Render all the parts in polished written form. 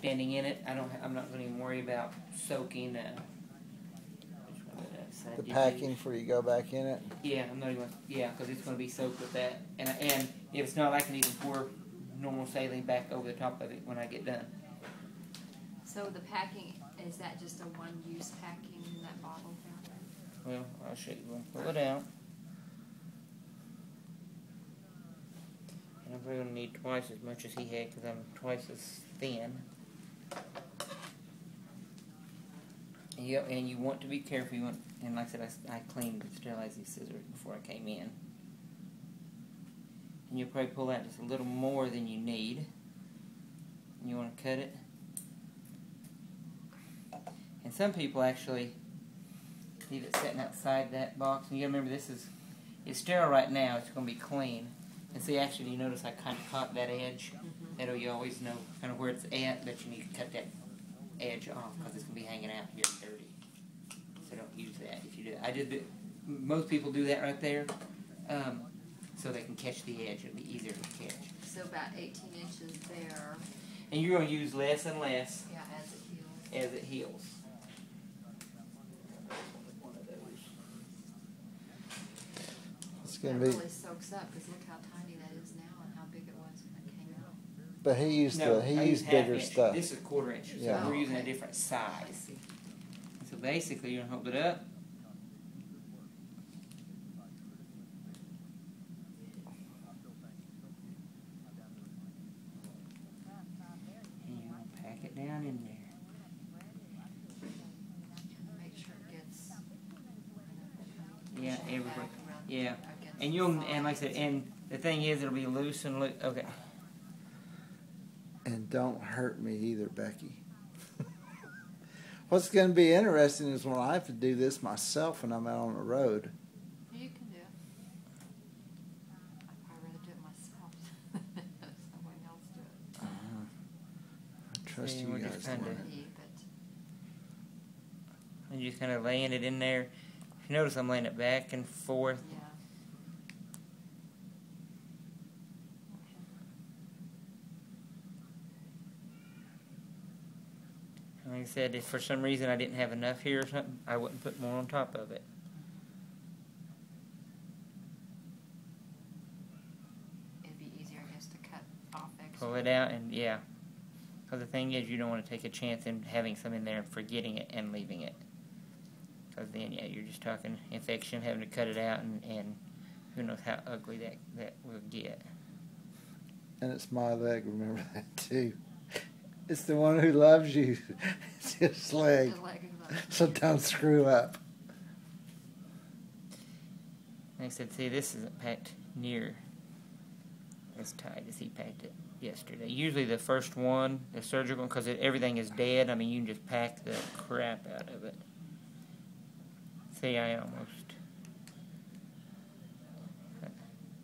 standing in it. I'm not going to even worry about soaking. The packing for you go back in it. Yeah, I'm not even. Yeah, because it's going to be soaked with that. And if it's not, I can even pour normal saline back over the top of it when I get done. So the packing, is that just a one-use packing in that bottle? Well, I'll show you. We'll pull it out. And I'm probably going to need twice as much as he had because I'm twice as thin. And you want to be careful. And like I said, I cleaned and sterilized these scissors before I came in. And you'll probably pull out just a little more than you need. And you want to cut it. And some people actually leave it sitting outside that box. And you gotta remember, it's sterile right now. It's going to be clean. And see, actually, you notice I kind of caught that edge. That way you always know kind of where it's at, but you need to cut that edge off because it's going to be hanging out here dirty. So don't use that if you do that. Most people do that right there, so they can catch the edge. It'll be easier to catch. So about 18 inches there. And you're going to use less and less. Yeah, as it heals. As it heals. It's going it to be. Really soaks up because look how tiny that is now and how big it was when it came out. But he used bigger stuff. This is 1/4 inch, so Yeah. we're using a different size. So basically, you're going to hold it up. And you're going to pack it down in there. Make sure it gets. Yeah, everywhere. Yeah, and like I said, and the thing is, it'll be loose and loose. Okay. And don't hurt me either, Becky. What's going to be interesting is when I have to do this myself when I'm out on the road. You can do it. I'd probably rather do it myself than someone else do it. I trust you guys. And you're just kind of laying it in there. If you notice, I'm laying it back and forth. Yeah. Like I said, if for some reason I didn't have enough here or something, I wouldn't put more on top of it. It'd be easier, I guess, to cut off extra. Pull it out, and yeah. Because the thing is, you don't want to take a chance in having some in there and forgetting it and leaving it. Because then, yeah, you're just talking infection, having to cut it out, and who knows how ugly that will get. And it's my leg, remember that too. It's the one who loves you. It's his leg. So don't screw up. Like I said, see, this isn't packed near as tight as he packed it yesterday. Usually the first one, the surgical, because everything is dead, I mean, you can just pack the crap out of it. See, I almost...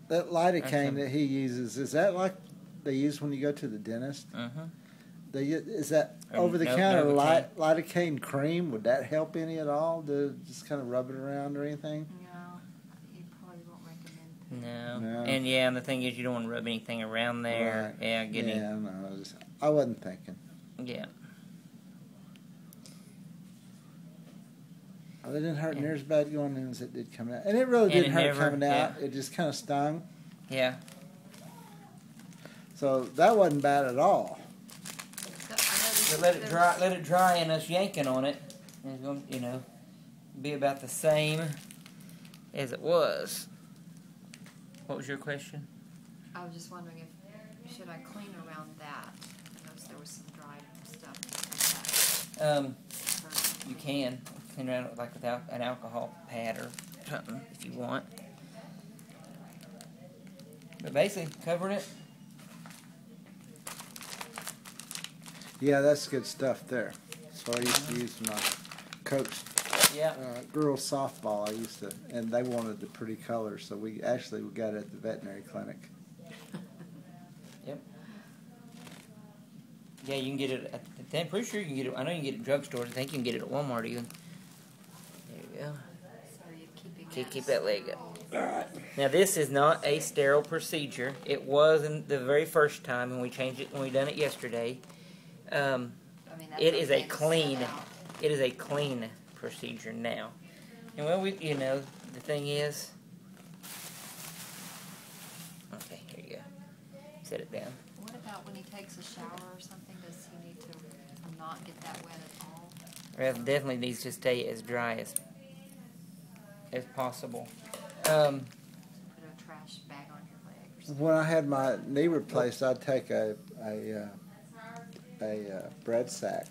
That lidocaine that he uses, is that like they use when you go to the dentist? Uh-huh. Is that over-the-counter lidocaine cream? Would that help any at all to just kind of rub it around or anything? No, you probably won't recommend. No. And yeah, and the thing is, you don't want to rub anything around there. Right. Yeah, no, I wasn't thinking. Yeah. Well, it didn't hurt near as bad going in as it did coming out. And it really didn't hurt coming out. It just kind of stung. Yeah. So that wasn't bad at all. So let it dry, and us yanking on it, and it's going to, you know, be about the same as it was. What was your question? I was just wondering if should I clean around that? I noticed there was some dried stuff. You can clean around it like without an alcohol pad or something if you want. But basically, covering it. Yeah, that's good stuff there. So I used to use my coach girls softball. I used to, and they wanted the pretty colors, so we got it at the veterinary clinic. Yep. Yeah, you can get it at. I'm pretty sure you can get it. I know you can get it at drugstores. I think you can get it at Walmart even. There you go. So keep that leg up. All right. Now this is not a sterile procedure. It was in the very first time, and we changed it when we done it yesterday. I mean, that's It is okay a to clean. set out. It is a clean procedure now. And well, the thing is. Okay, here you go. Set it down. What about when he takes a shower or something? Does he need to not get that wet at all? Well, it definitely needs to stay as dry as possible. Put a trash bag on your leg or something. When I had my knee replaced, I'd take a bread sack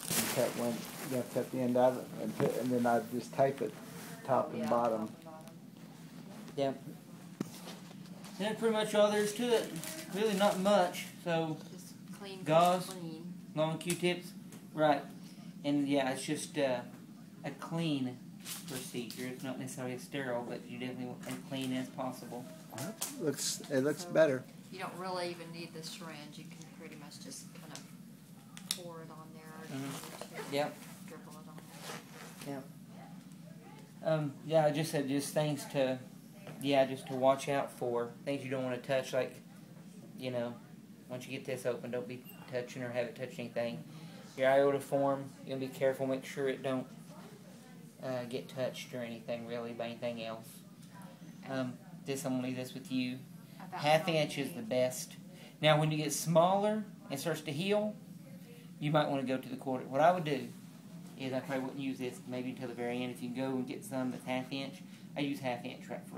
and cut the end out of it, and then I'd just tape it top and bottom. Yeah. That's pretty much all there is to it. Really not much. So Just clean, gauze, clean. long Q-tips, right? And yeah, it's just a clean procedure. It's not necessarily sterile, but you definitely want as clean as possible. It looks better. You don't really even need the syringe. You can pretty much just kind of pour it on there. Yep. Dribble it on. Yep. Yeah, I just said just things to, just to watch out for. Things you don't want to touch, like, once you get this open, don't be touching or have it touch anything. Your iota form, you'll be careful, make sure it don't get touched or anything really by anything else. I'm going to leave this with you. About 1/2 inch is the best. Now, when you get smaller and starts to heal, you might want to go to the 1/4. What I would do is I probably wouldn't use this maybe until the very end. If you can go and get some that's 1/2 inch, I use 1/2 inch right for